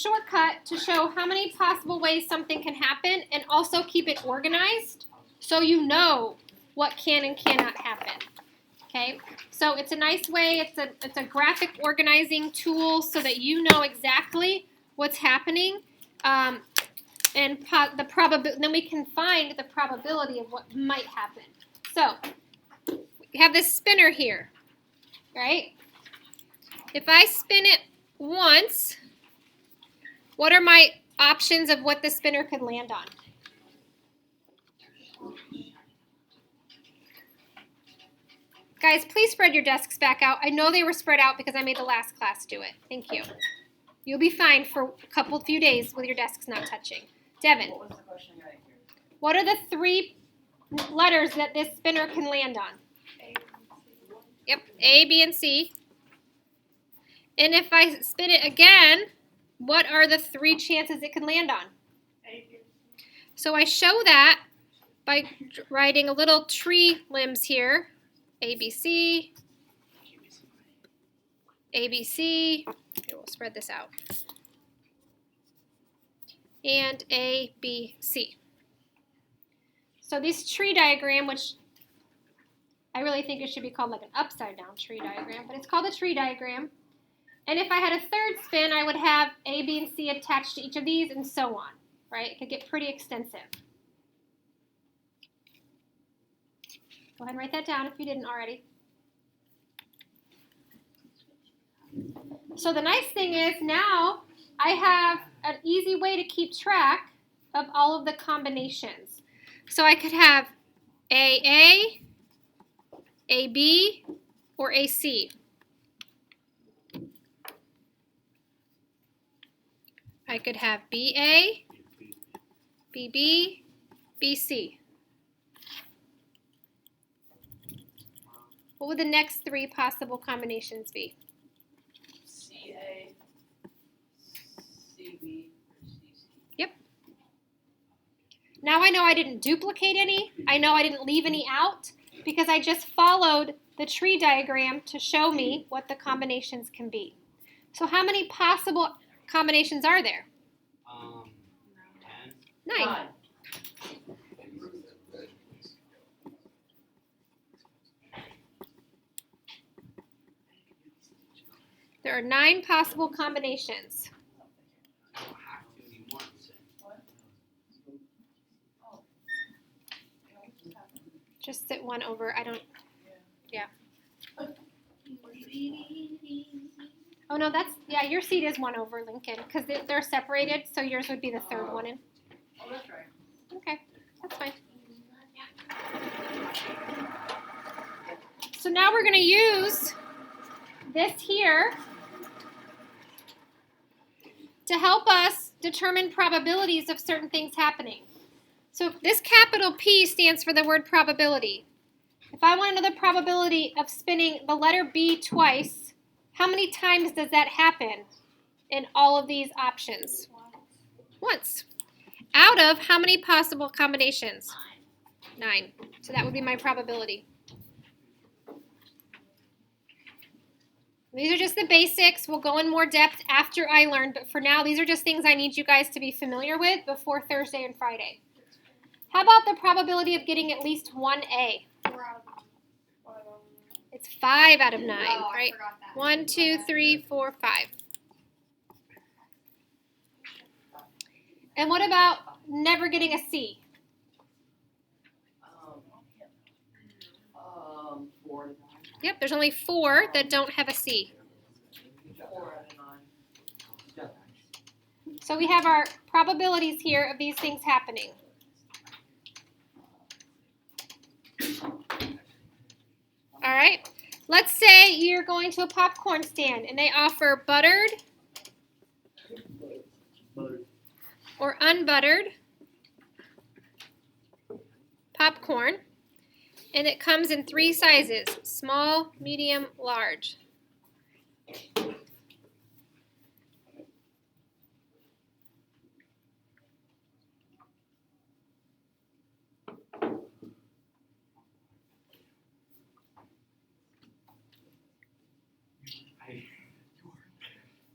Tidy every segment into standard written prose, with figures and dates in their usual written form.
shortcut to show how many possible ways something can happen and also keep it organized so you know what can and cannot happen. Okay, so it's a nice way, it's a graphic organizing tool so that you know exactly what's happening, and then we can find the probability of what might happen. So we have this spinner here, right? If I spin it once, what are my options of what the spinner could land on? Guys, please spread your desks back out. I know they were spread out because I made the last class do it. Thank you. You'll be fine for a few days with your desks not touching. Devin, What was the question right here? what are the 3 letters that this spinner can land on? A, Yep, A, B, and C. And if I spin it again, what are the 3 chances it can land on? A, B, So I show that by writing a little tree limbs here. A, B, C, A, B, C. Okay, we'll spread this out. And A, B, C. So this tree diagram, which I really think it should be called like an upside down tree diagram, but it's called a tree diagram. And if I had a third spin, I would have A, B, and C attached to each of these and so on, right? It could get pretty extensive. Go ahead and write that down if you didn't already. So the nice thing is now I have an easy way to keep track of all of the combinations. So I could have AA, AB, or AC. I could have BA, BB, BC. What would the next 3 possible combinations be? CA, CB, or CC. Yep. Now I know I didn't duplicate any. I know I didn't leave any out because I just followed the tree diagram to show me what the combinations can be. So how many possible combinations are there? 10. 9. There are 9 possible combinations. I don't have to be once. Just sit one over. I don't. Yeah. Oh no, that's your seat is 1 over Lincoln because they're separated, so yours would be the 3rd one in. Oh, that's right. Okay, that's fine. So now we're going to use this here to help us determine probabilities of certain things happening. So this capital P stands for the word probability. If I want to know the probability of spinning the letter B twice, how many times does that happen in all of these options? Once. Out of how many possible combinations? 9. So that would be my probability. These are just the basics. We'll go in more depth after I learn, but for now, these are just things I need you guys to be familiar with before Thursday and Friday. How about the probability of getting at least 1 A? It's 5 out of 9, right? 1, 2, 3, 4, 5. And what about never getting a C? 4 to 9. Yep, there's only 4 that don't have a C. 4 out of 9. So we have our probabilities here of these things happening. All right, let's say you're going to a popcorn stand and they offer buttered or unbuttered popcorn, and it comes in 3 sizes: small, medium, large.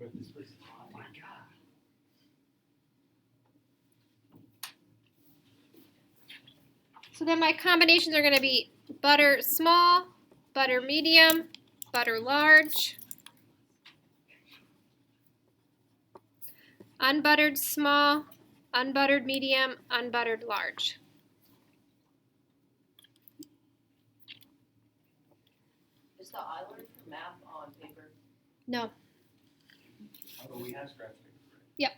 But this person, oh my God. So then my combinations are going to be butter small, butter medium, butter large, unbuttered small, unbuttered medium, unbuttered large. Is the island for math on paper? No. Oh, we have scratch paper. Yep.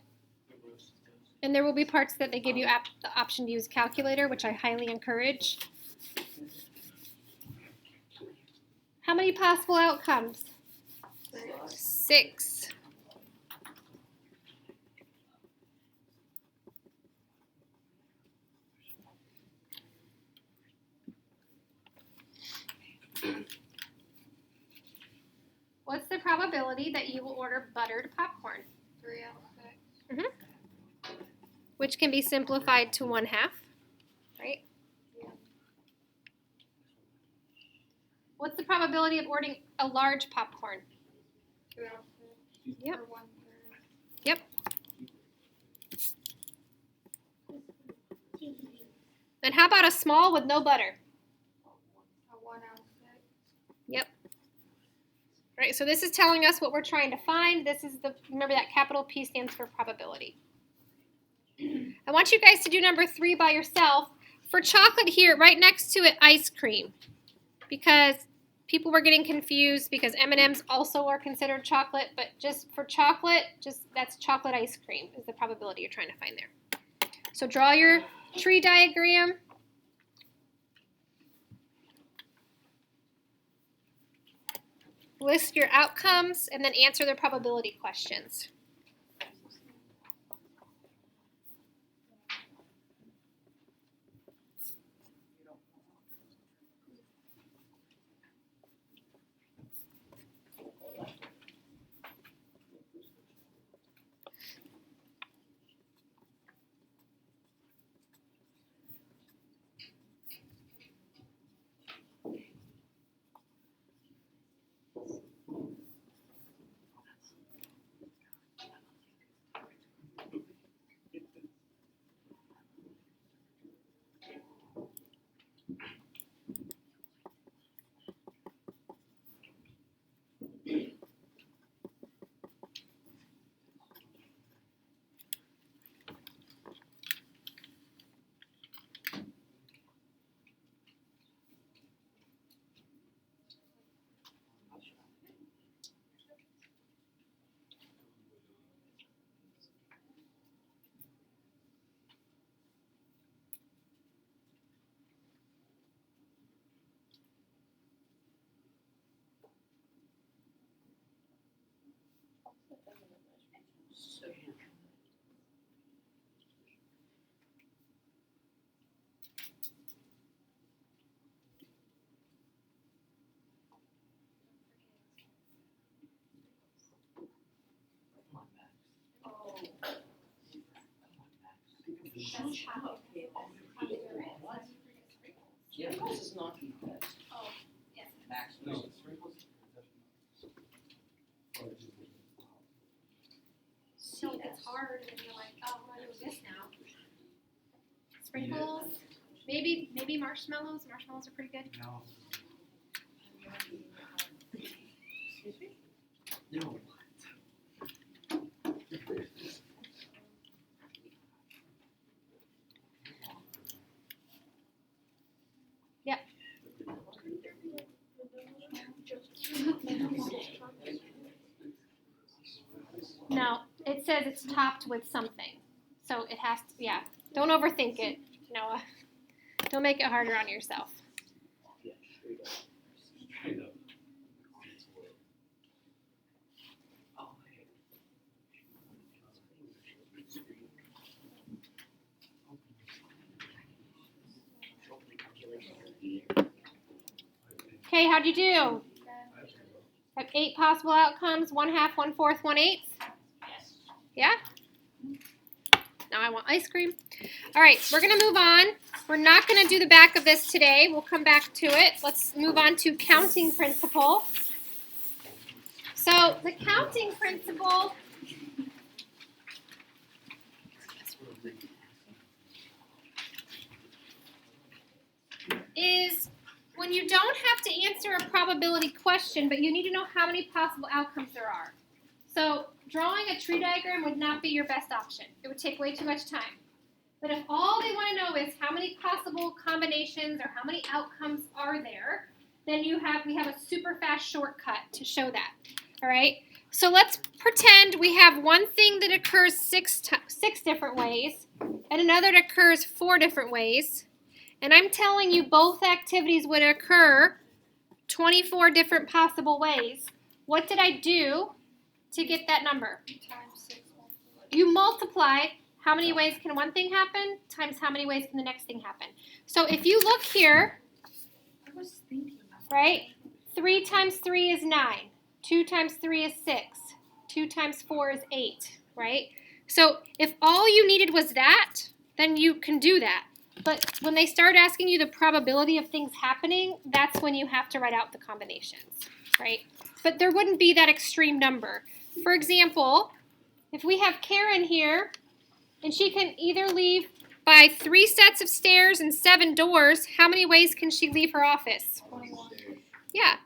And there will be parts that they give you the option to use calculator, which I highly encourage. How many possible outcomes? 6. What's the probability that you will order buttered popcorn? 3 out of 6. Which can be simplified to 1/2, right? Yeah. What's the probability of ordering a large popcorn? 2 out of 6. Yep. Or 1/3. Yep. And how about a small with no butter? A 1 out of 6. Yep. All right, so this is telling us what we're trying to find. This is remember that capital P stands for probability. I want you guys to do number 3 by yourself. For chocolate here, right next to it, ice cream. Because people were getting confused because M&Ms also are considered chocolate, but just for chocolate, that's chocolate ice cream is the probability you're trying to find there. So draw your tree diagram. List your outcomes and then answer the probability questions. Yeah, this is not the best. Oh, yes. Max No, was. it's sprinkles. So it gets hard and you're like, oh, I'm gonna do this now. Sprinkles, maybe marshmallows. Marshmallows are pretty good. No. Excuse me? No. Yep. No, it says it's topped with something. So it has to, yeah. Don't overthink it, Noah. Don't make it harder on yourself. Okay, how'd you do? Have 8 possible outcomes, 1/2, 1/4, 1/8? Yeah? Now I want ice cream. All right, we're going to move on. We're not going to do the back of this today. We'll come back to it. Let's move on to counting principle. So the counting principle, you don't have to answer a probability question, but you need to know how many possible outcomes there are. So drawing a tree diagram would not be your best option. It would take way too much time. But if all they want to know is how many possible combinations or how many outcomes are there, then we have a super fast shortcut to show that. All right? So let's pretend we have one thing that occurs six different ways and another that occurs 4 different ways. And I'm telling you both activities would occur 24 different possible ways. What did I do to get that number? Times 6 multiplied. You multiply how many ways can one thing happen times how many ways can the next thing happen. So if you look here, I was thinking. right, 3 times 3 is 9. 2 times 3 is 6. 2 times 4 is 8, right? So if all you needed was that, then you can do that. But when they start asking you the probability of things happening, that's when you have to write out the combinations, right? But there wouldn't be that extreme number. For example, if we have Karen here, and she can either leave by 3 sets of stairs and 7 doors, how many ways can she leave her office? 21. Yeah.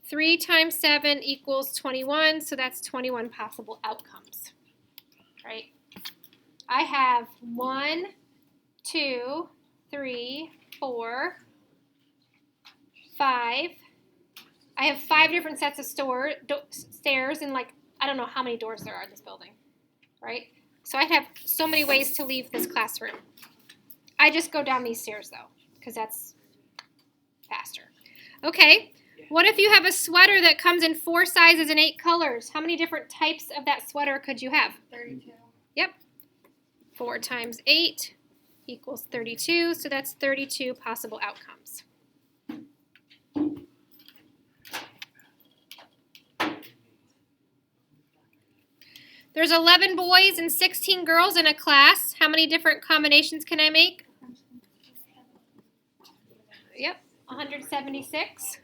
3 times 7 equals 21, so that's 21 possible outcomes, right? I have 1, 2, 3, 4, 5. I have 5 different sets of stairs and I don't know how many doors there are in this building, right? So I'd have so many ways to leave this classroom. I just go down these stairs though, because that's faster. Okay, what if you have a sweater that comes in 4 sizes and 8 colors? How many different types of that sweater could you have? 32. Yep. 4 times 8 equals 32, so that's 32 possible outcomes. There's 11 boys and 16 girls in a class. How many different combinations can I make? Yep, 176.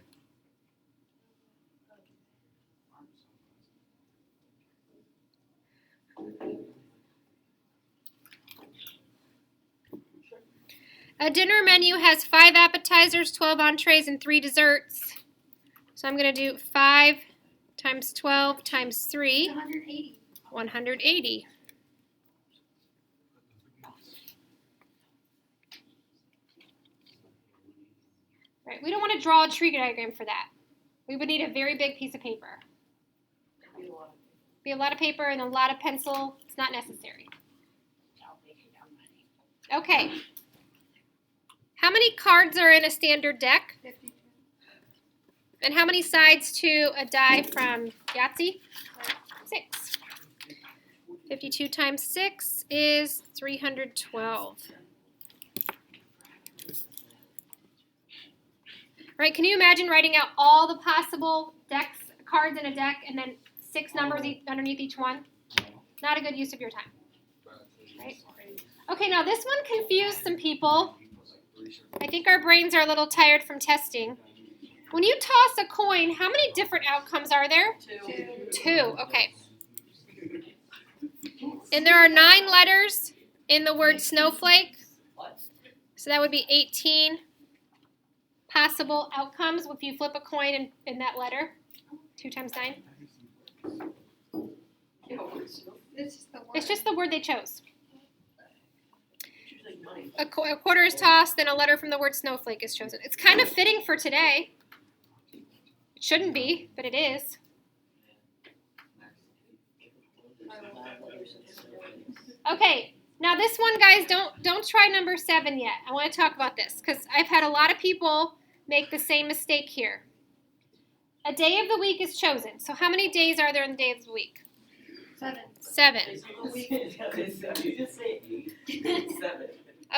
A dinner menu has 5 appetizers, 12 entrees, and 3 desserts. So I'm going to do 5 times 12 times 3. 180. 180. Right, we don't want to draw a tree diagram for that. We would need a very big piece of paper. Be a lot of paper and a lot of pencil. It's not necessary. Okay. How many cards are in a standard deck? 52. And how many sides to a die from Yahtzee? 6. 52 times 6 is 312. Right, can you imagine writing out all the possible cards in a deck and then 6 numbers underneath each one? Not a good use of your time. Right? Okay, now this one confused some people. I think our brains are a little tired from testing. When you toss a coin, how many different outcomes are there? 2. Okay. And there are 9 letters in the word snowflake. So that would be 18 possible outcomes if you flip a coin in that letter. 2 times 9. It's just the word they chose. A quarter is tossed, then a letter from the word snowflake is chosen. It's kind of fitting for today. It shouldn't be, but it is. Okay, now this one, guys, don't try number 7 yet. I want to talk about this because I've had a lot of people make the same mistake here. A day of the week is chosen. So how many days are there in the day of the week? 7. 7. You just say 8. 7.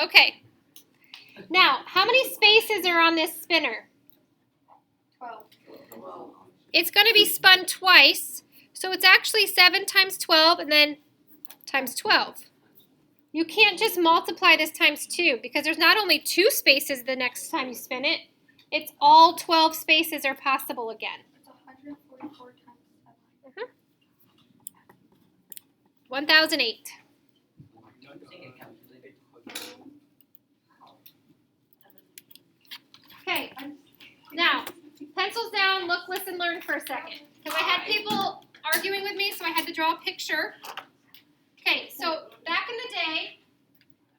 Okay. Now, how many spaces are on this spinner? 12. It's going to be spun twice. So it's actually 7 times 12 and then times 12. You can't just multiply this times 2 because there's not only 2 spaces the next time you spin it, it's all 12 spaces are possible again. It's 144 times 7. 1008. Okay, Now, pencils down, look, listen, learn for a second. Because I had people arguing with me, so I had to draw a picture. Okay, so back in the day,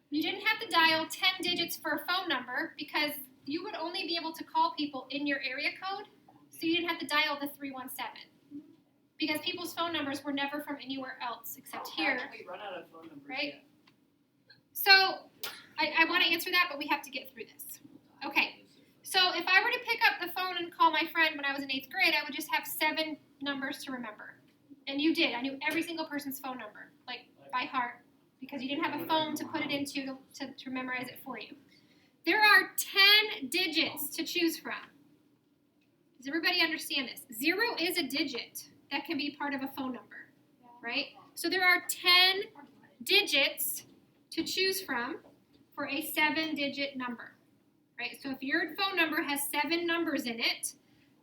you didn't have to dial 10 digits for a phone number because you would only be able to call people in your area code, so you didn't have to dial the 317. Because people's phone numbers were never from anywhere else except here. We run out of phone numbers. Right? yet. So, I want to answer that, but we have to get through this. Okay, so if I were to pick up the phone and call my friend when I was in 8th grade, I would just have 7 numbers to remember. And you did. I knew every single person's phone number, like by heart, because you didn't have a phone to put it into to memorize it for you. There are 10 digits to choose from. Does everybody understand this? 0 is a digit that can be part of a phone number, right? So there are 10 digits to choose from for a 7-digit number, right? So if your phone number has 7 numbers in it,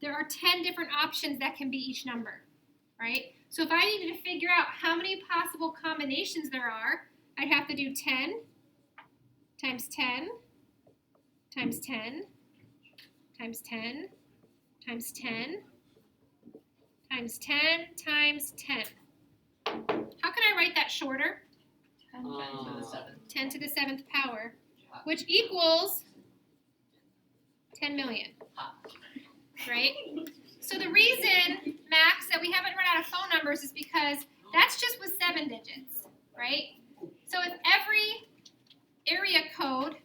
there are 10 different options that can be each number, right? So if I needed to figure out how many possible combinations there are, I'd have to do 10 times 10 times 10 times 10 times 10 times 10 times 10. How can I write that shorter? 10 to the 7th. 10 to the 7th power, which equals 10 million, right? So the reason, Max, that we haven't run out of phone numbers is because that's just with 7 digits, right? So if every area code,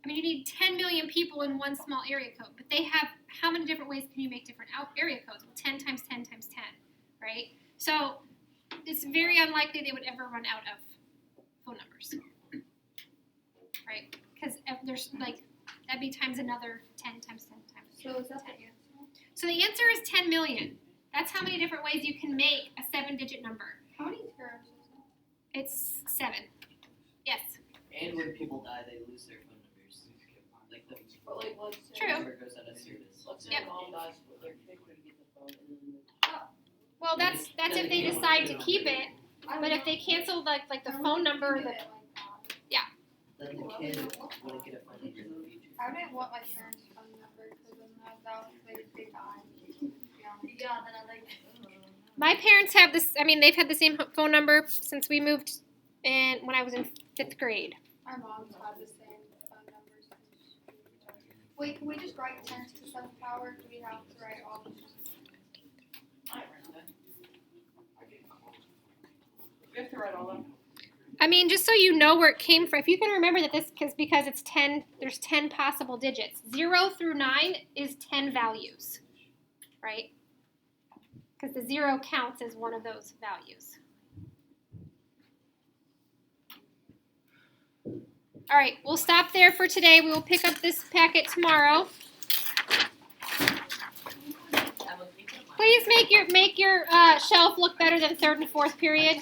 I mean, you need 10 million people in one small area code, but they have, how many different ways can you make different area codes? Well, 10 times 10 times 10, right? So it's very unlikely they would ever run out of phone numbers, right? Because there's like, that'd be times another 10 times 10 times 10. So is that the answer? So the answer is 10 million. That's how many different ways you can make a 7-digit number. How many zeros is that? It's 7. Yes. And when people die, they lose their phone numbers. Like the But like, let's say, True. number goes out of service. let's say Yep. mom dies, but their kid couldn't get the phone, and then Well, that's if they decide to keep it. But if they cancel like the phone number, the Then the kid wouldn't get a phone number in the future. I wouldn't want my parents' phone number because then that they die. Yeah, then I like. my parents have this. I mean, they've had the same phone number since we moved in when I was in 5th grade. My mom's had the same phone numbers. Wait, can we just write 10 to the 7th power? Do we have to write all the I don't know. We have to write all them. I mean, just so you know where it came from, if you can remember that because it's 10, there's 10 possible digits. 0 through 9 is 10 values, right? Because the 0 counts as one of those values. All right, we'll stop there for today. We will pick up this packet tomorrow. Please make your shelf look better than 3rd and 4th period.